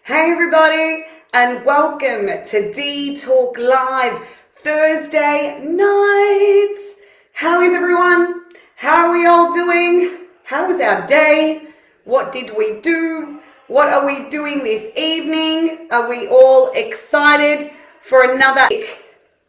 Hey everybody, and welcome to Dee Talk Live Thursday nights. How is everyone? How are we all doing? How was our day? What did we do? What are we doing this evening? Are we all excited for another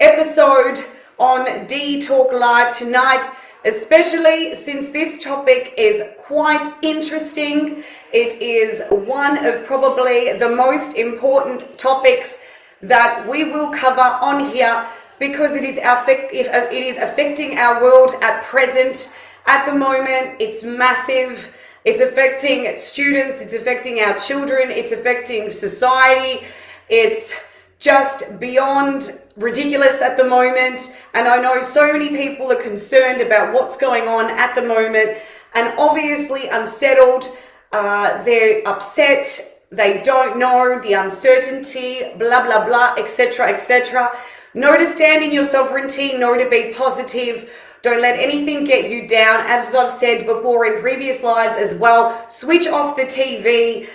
episode on Dee Talk Live tonight? Especially since this topic is quite interesting. It is one of probably the most important topics that we will cover on here because it is affecting our world at present. At the moment, it's massive. It's affecting students, it's affecting our children, it's affecting society. It's just beyond ridiculous at the moment, and I know so many people are concerned about what's going on at the moment and obviously unsettled. They're upset, they don't know, the uncertainty, blah blah blah, etc, etc. Know to stand in your sovereignty, know to be positive. Don't let anything get you down. As I've said before in previous lives as well, switch off the TV.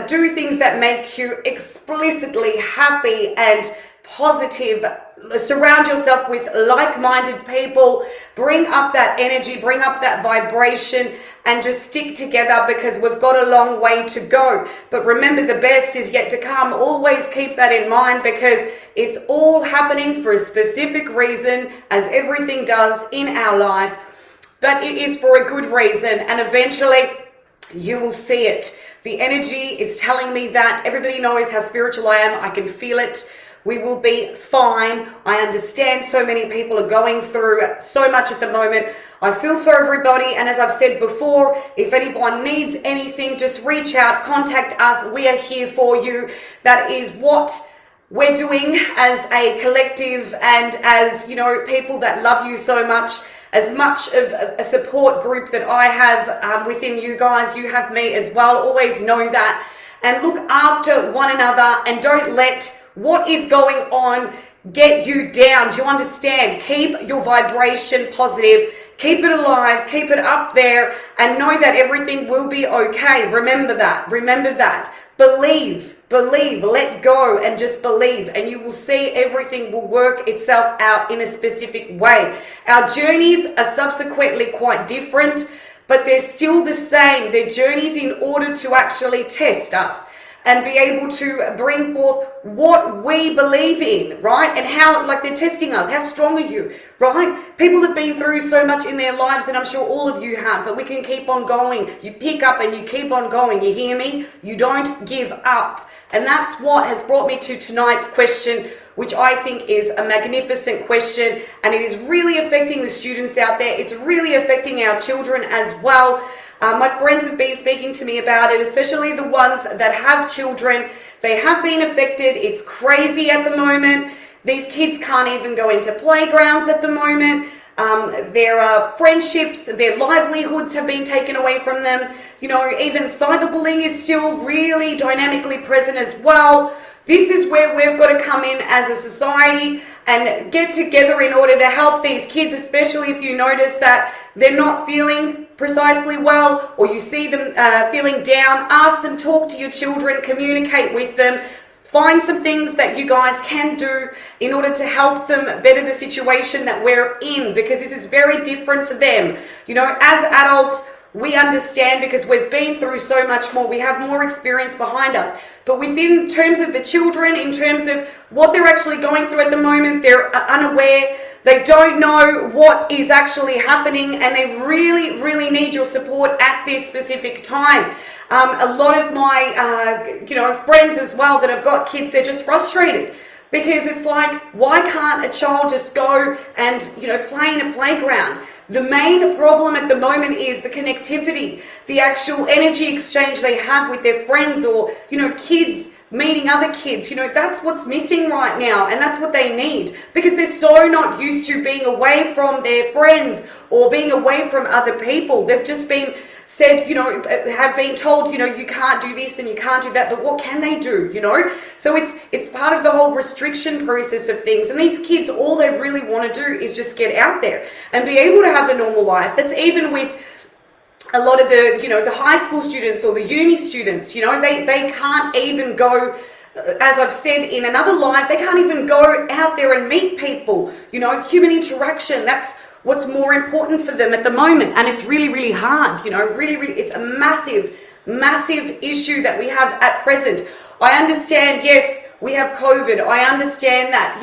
Do things that make you explicitly happy and positive. Surround yourself with like-minded people. Bring up that energy, bring up that vibration, and just stick together because we've got a long way to go. But remember, the best is yet to come. Always keep that in mind because it's all happening for a specific reason, as everything does in our life. But it is for a good reason, and eventually you will see it. The energy is telling me that. Everybody knows how spiritual I am. I can feel it. We will be fine. I understand so many people are going through so much at the moment. I feel for everybody. And as I've said before, if anyone needs anything, just reach out, contact us. We are here for you. That is what we're doing as a collective and as, you know, people that love you so much. As much of a support group that I have within you guys, you have me as well. Always know that. And look after one another and don't let what is going on get you down. Do you understand? Keep your vibration positive. Keep it alive. Keep it up there and know that everything will be okay. Remember that. Remember that. Believe, let go and just believe, and you will see everything will work itself out in a specific way. Our journeys are subsequently quite different, but they're still the same. They're journeys in order to actually test us and be able to bring forth what we believe in, right? And how, like, they're testing us. How strong are you, right? People have been through so much in their lives, and I'm sure all of you have, but we can keep on going. You pick up and you keep on going. You hear me? You don't give up. And that's what has brought me to tonight's question, which I think is a magnificent question, and it is really affecting the students out there. It's really affecting our children as well. My friends have been speaking to me about it, especially the ones that have children. They have been affected. It's crazy at the moment. These kids can't even go into playgrounds at the moment. Their friendships, their livelihoods have been taken away from them. You know, even cyberbullying is still really dynamically present as well. This is where we've got to come in as a society and get together in order to help these kids, especially if you notice that they're not feeling precisely well or you see them feeling down. Ask them, talk to your children, communicate with them. Find some things that you guys can do in order to help them better the situation that we're in, because this is very different for them. You know, as adults, we understand because we've been through so much more. We have more experience behind us. But within terms of the children, in terms of what they're actually going through at the moment, they're unaware. They don't know what is actually happening, and they really, really need your support at this specific time. A lot of my, friends as well that have got kids, they're just frustrated because it's like, why can't a child just go and, play in a playground? The main problem at the moment is the connectivity, the actual energy exchange they have with their friends or, kids meeting other kids. That's what's missing right now, and that's what they need because they're so not used to being away from their friends or being away from other people. They've just been said, have been told, you can't do this and you can't do that, but what can they do, So it's part of the whole restriction process of things. And these kids, all they really want to do is just get out there and be able to have a normal life that's even with a lot of the, the high school students or the uni students, they can't even go, as I've said in another live, they can't even go out there and meet people, human interaction. That's what's more important for them at the moment. And it's really, really hard, really, it's a massive, massive issue that we have at present. I understand, yes, we have COVID. I understand that,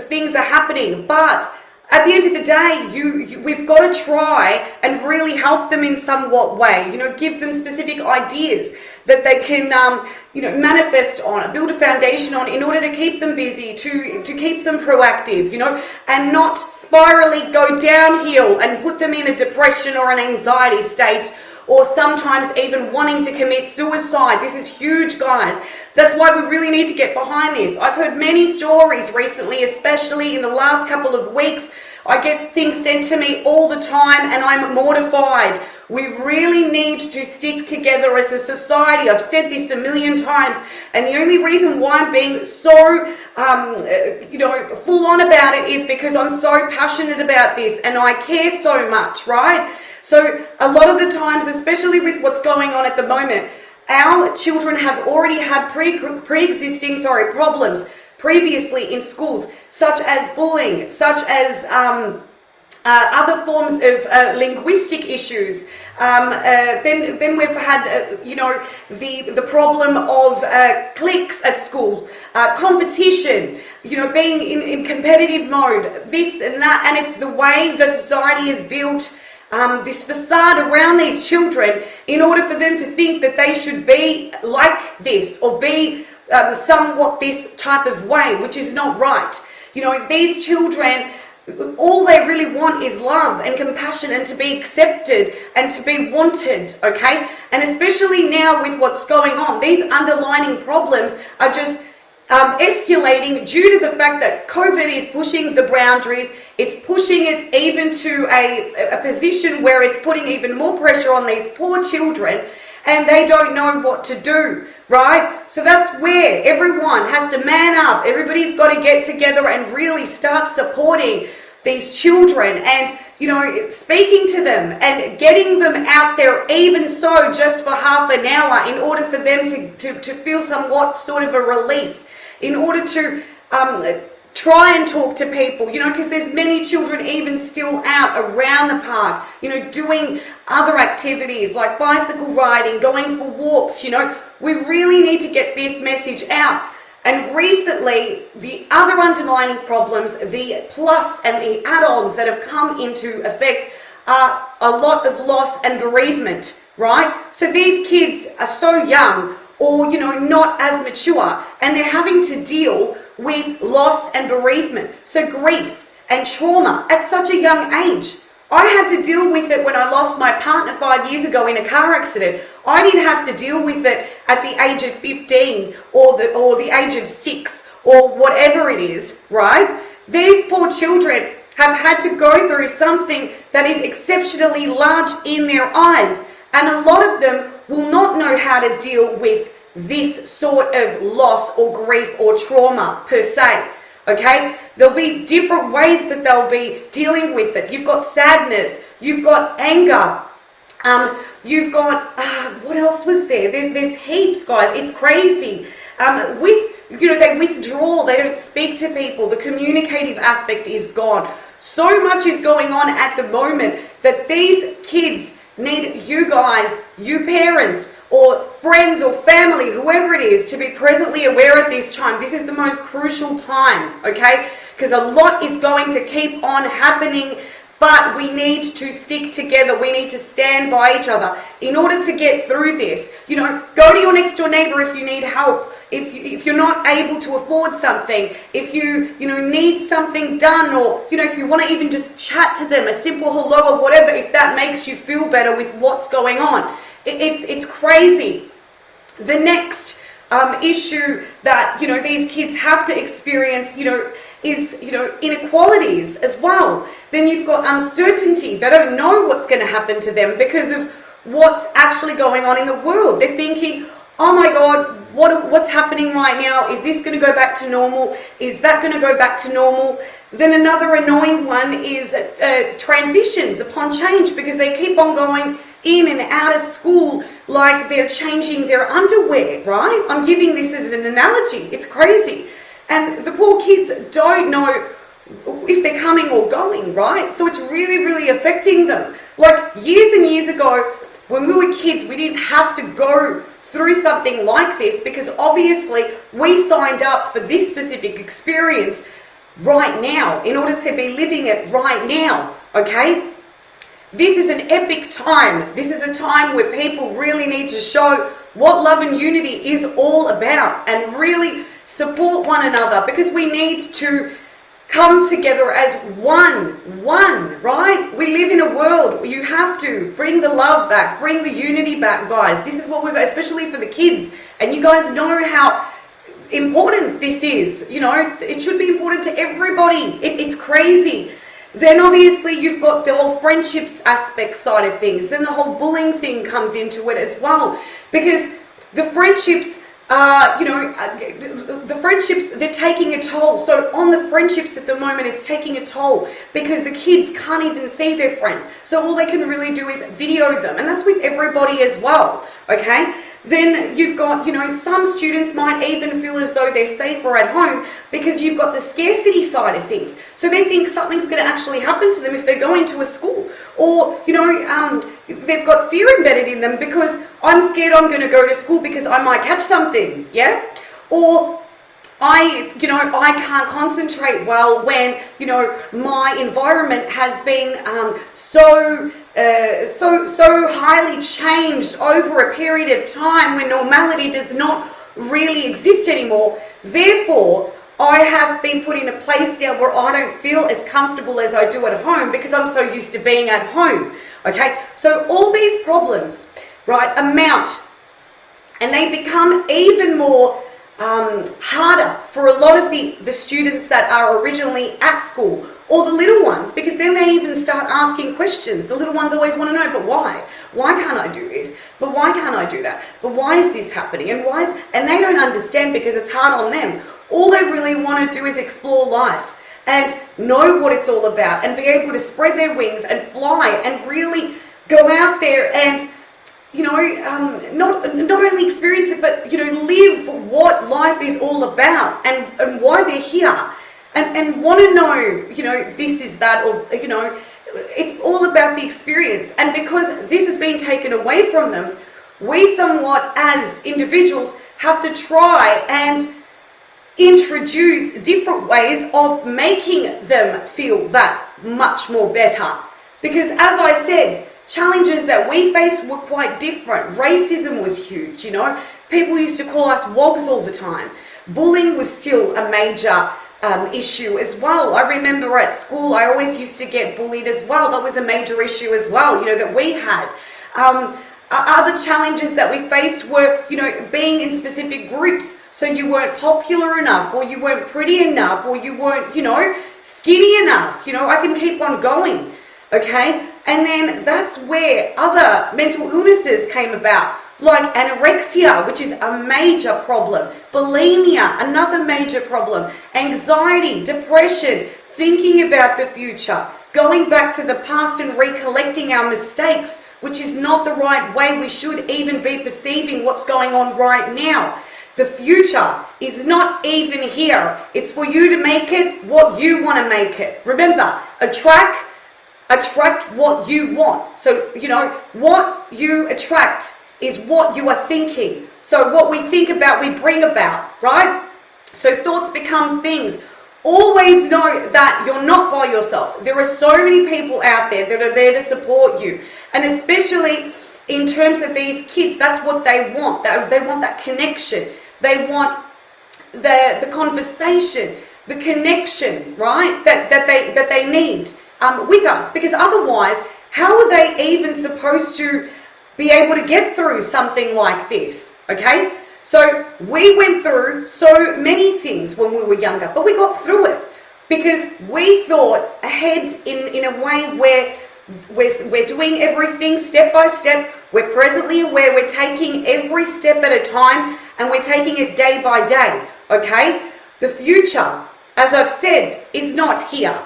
things are happening, but at the end of the day, we've got to try and really help them in somewhat way, give them specific ideas that they can, manifest on, build a foundation on in order to keep them busy, to keep them proactive, and not spirally go downhill and put them in a depression or an anxiety state, or sometimes even wanting to commit suicide. This is huge, guys. That's why we really need to get behind this. I've heard many stories recently, especially in the last couple of weeks. I get things sent to me all the time and I'm mortified. We really need to stick together as a society. I've said this a million times, and the only reason why I'm being so, full on about it is because I'm so passionate about this and I care so much, right? So a lot of the times, especially with what's going on at the moment, our children have already had pre-existing problems previously in schools, such as bullying, such as other forms of linguistic issues. Then we've had, the problem of cliques at school, competition, being in competitive mode, this and that, and it's the way that society is built. This facade around these children in order for them to think that they should be like this or be somewhat this type of way, which is not right. These children, all they really want is love and compassion and to be accepted and to be wanted, okay? And especially now with what's going on, these underlying problems are just escalating due to the fact that COVID is pushing the boundaries. It's pushing it even to a position where it's putting even more pressure on these poor children, and they don't know what to do, right? So that's where everyone has to man up. Everybody's got to get together and really start supporting these children and, speaking to them and getting them out there, even so just for half an hour, in order for them to feel somewhat sort of a release, in order to try and talk to people, because there's many children even still out around the park, doing other activities like bicycle riding, going for walks. We really need to get this message out. And recently, the other underlying problems, the plus and the add-ons that have come into effect are a lot of loss and bereavement, right? So these kids are so young, or, not as mature, and they're having to deal with loss and bereavement. So grief and trauma at such a young age. I had to deal with it when I lost my partner 5 years ago in a car accident. I didn't have to deal with it at the age of 15 or the age of 6 or whatever it is, right? These poor children have had to go through something that is exceptionally large in their eyes, and a lot of them will not know how to deal with this sort of loss or grief or trauma per se, okay? There'll be different ways that they'll be dealing with it. You've got sadness, you've got anger, you've got, what else was there? There's heaps, guys. It's crazy. They withdraw, they don't speak to people. The communicative aspect is gone. So much is going on at the moment that these kids need you guys, you parents, or friends or family, whoever it is, to be presently aware at this time. This is the most crucial time, okay? Because a lot is going to keep on happening, but we need to stick together. We need to stand by each other in order to get through this. Go to your next door neighbor if you need help. If you're not able to afford something, if you need something done, or if you want to even just chat to them, a simple hello or whatever, if that makes you feel better with what's going on. It's crazy. The next issue that these kids have to experience is inequalities as well. Then you've got uncertainty. They don't know what's going to happen to them because of what's actually going on in the world. They're thinking, oh my God, what's happening right now? Is this going to go back to normal? Is that going to go back to normal? Then another annoying one is transitions upon change, because they keep on going in and out of school like they're changing their underwear, right? I'm giving this as an analogy. It's crazy. And the poor kids don't know if they're coming or going, right? So it's really, really affecting them. Like years and years ago, when we were kids, we didn't have to go through something like this, because obviously we signed up for this specific experience right now in order to be living it right now, okay? This is an epic time. This is a time where people really need to show what love and unity is all about and really support one another, because we need to come together as one, right? We live in a world where you have to bring the love back, bring the unity back, guys. This is what we've got, especially for the kids. And you guys know how important this is. You know, it should be important to everybody. It's crazy. Then obviously you've got the whole friendships aspect side of things. Then the whole bullying thing comes into it as well, because the friendships, the friendships, they're taking a toll. So on the friendships at the moment, it's taking a toll because the kids can't even see their friends. So all they can really do is video them. And that's with everybody as well, okay? Then you've got, some students might even feel as though they're safer at home because you've got the scarcity side of things. So they think something's going to actually happen to them if they go into a school. Or, they've got fear embedded in them because I'm scared I'm going to go to school because I might catch something, yeah? Or I can't concentrate well when, my environment has been so highly changed over a period of time when normality does not really exist anymore. Therefore, I have been put in a place now where I don't feel as comfortable as I do at home because I'm so used to being at home. Okay, so all these problems, right, amount, and they become even more harder for a lot of the students that are originally at school, or the little ones, because then they even start asking questions. The little ones always want to know, but why? Why can't I do this? But why can't I do that? But why is this happening? And they don't understand because it's hard on them. All they really want to do is explore life and know what it's all about and be able to spread their wings and fly and really go out there and not only experience it, but, live what life is all about and why they're here and want to know, this is that, or, it's all about the experience. And because this has been taken away from them, we somewhat as individuals have to try and introduce different ways of making them feel that much more better. Because as I said, challenges that we faced were quite different. Racism was huge, People used to call us wogs all the time. Bullying was still a major issue as well. I remember at school, I always used to get bullied as well. That was a major issue as well, that we had. Other challenges that we faced were, being in specific groups. So you weren't popular enough, or you weren't pretty enough, or you weren't, skinny enough. I can keep on going. Okay, and then that's where other mental illnesses came about, like anorexia, which is a major problem, bulimia, another major problem, anxiety, depression, thinking about the future, going back to the past and recollecting our mistakes, which is not the right way we should even be perceiving what's going on right now. The future is not even here. It's for you to make it what you want to make it. Remember, attract what you want. So, what you attract is what you are thinking. So what we think about, we bring about, right? So thoughts become things. Always know that you're not by yourself. There are so many people out there that are there to support you. And especially in terms of these kids, that's what they want. They want that connection. They want the conversation, the connection, right? That they need. With us, because otherwise, how are they even supposed to be able to get through something like this? Okay, so we went through so many things when we were younger, but we got through it because we thought ahead in a way where we're doing everything step by step. We're presently aware. We're taking every step at a time, and we're taking it day by day. Okay, the future as I've said, is not here.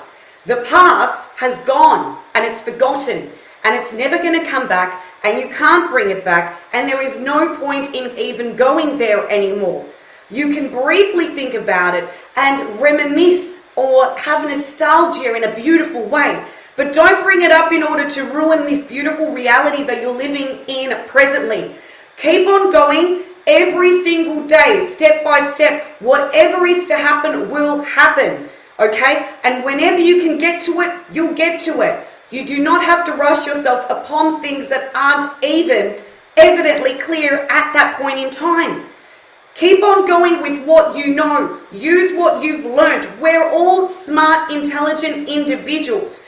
The past has gone and it's forgotten and it's never going to come back, and you can't bring it back, and there is no point in even going there anymore. You can briefly think about it and reminisce or have nostalgia in a beautiful way, but don't bring it up in order to ruin this beautiful reality that you're living in presently. Keep on going every single day, step by step. Whatever is to happen will happen, okay? And whenever you can get to it, you'll get to it. You do not have to rush yourself upon things that aren't even evidently clear at that point in time. Keep on going with what you know. Use what you've learned. We're all smart, intelligent individuals.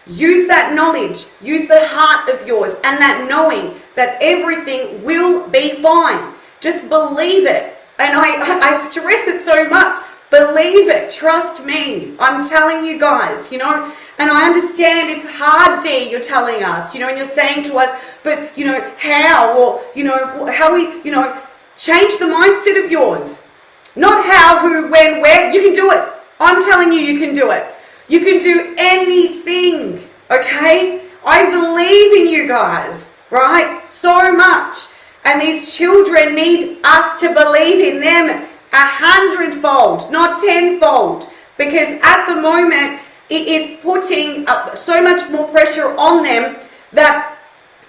Use that knowledge. Use the heart of yours and that knowing that everything will be fine. Just believe it. And I stress it so much. Believe it. Trust me. I'm telling you guys, and I understand it's hard, Dee, you're telling us, and you're saying to us, but, how, or, how we, change the mindset of yours. Not how, who, when, where. You can do it. I'm telling you, you can do it. You can do anything, okay? I believe in you guys, right? So much. And these children need us to believe in them 100-fold, not 10-fold. Because at the moment, it is putting up so much more pressure on them that,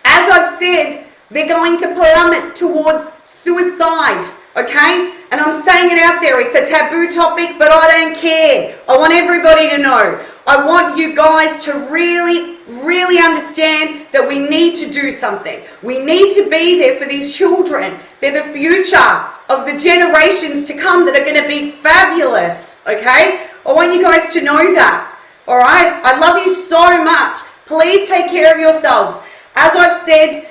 as I've said, they're going to plummet towards suicide, okay? And I'm saying it out there. It's a taboo topic, but I don't care. I want everybody to know. I want you guys to really, really understand that we need to do something. We need to be there for these children. They're the future of the generations to come that are going to be fabulous, okay? I want you guys to know that, all right? I love you so much. Please take care of yourselves. As I've said,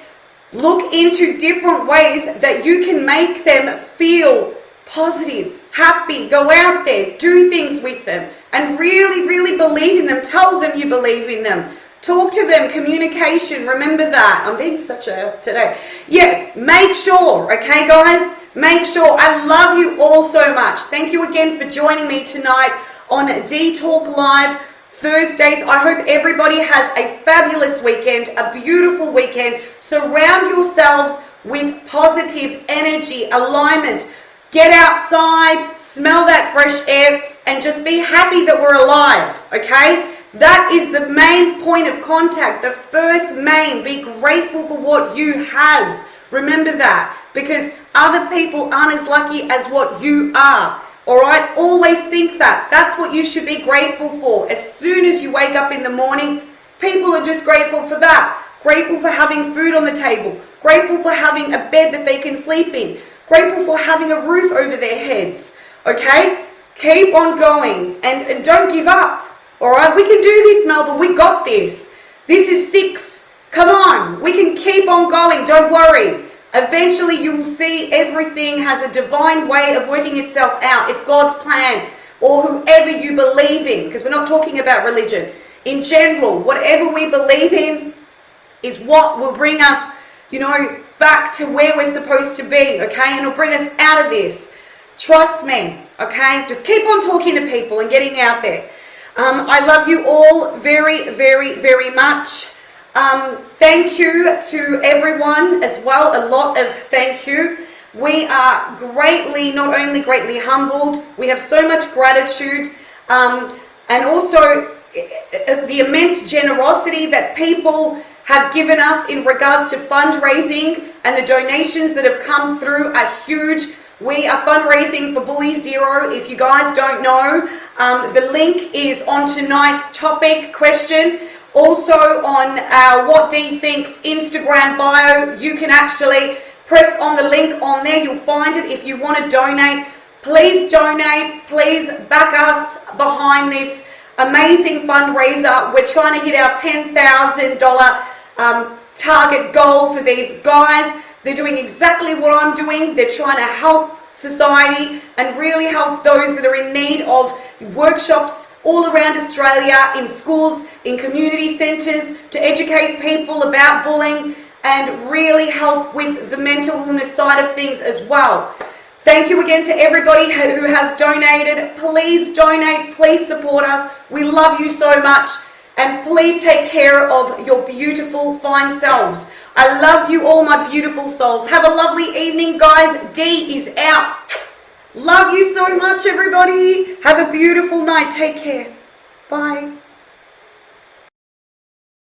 look into different ways that you can make them feel positive, happy. Go out there, do things with them, and really, really believe in them. Tell them you believe in them. Talk to them, communication. Remember that. I'm being such a today. Yeah, make sure, okay, guys? Make sure. I love you all so much. Thank you again for joining me tonight on Dee Talk Live Thursdays. I hope everybody has a fabulous weekend, a beautiful weekend. Surround yourselves with positive energy, alignment. Get outside, smell that fresh air, and just be happy that we're alive, okay? That is the main point of contact, the first main. Be grateful for what you have. Remember that, because other people aren't as lucky as what you are. All right, always think that. That's what you should be grateful for. As soon as you wake up in the morning, people are just grateful for that. Grateful for having food on the table. Grateful for having a bed that they can sleep in. Grateful for having a roof over their heads. Okay? Keep on going and don't give up. All right, we can do this, Melbourne. We got this. This is 6. Come on, we can keep on going. Don't worry. Eventually you will see everything has a divine way of working itself out. It's God's plan, or whoever you believe in, because we're not talking about religion. In general, whatever we believe in is what will bring us, back to where we're supposed to be, okay? And it'll bring us out of this. Trust me, okay? Just keep on talking to people and getting out there. I love you all very, very, very much. Thank you to everyone as well. A lot of thank you. We are not only greatly humbled, we have so much gratitude, and also the immense generosity that people have given us in regards to fundraising, and the donations that have come through are huge. We are fundraising for Bully Zero. If you guys don't know, the link is on tonight's topic question. Also on our What Dee Thinks Instagram bio, you can actually press on the link on there. You'll find it if you want to donate. Please donate. Please back us behind this amazing fundraiser. We're trying to hit our $10,000 target goal for these guys. They're doing exactly what I'm doing. They're trying to help society and really help those that are in need of workshops all around Australia, in schools, in community centres, to educate people about bullying and really help with the mental illness side of things as well. Thank you again to everybody who has donated. Please donate, please support us. We love you so much. And please take care of your beautiful, fine selves. I love you all, my beautiful souls. Have a lovely evening, guys. Dee is out. Love you so much, everybody. Have a beautiful night. Take care. Bye.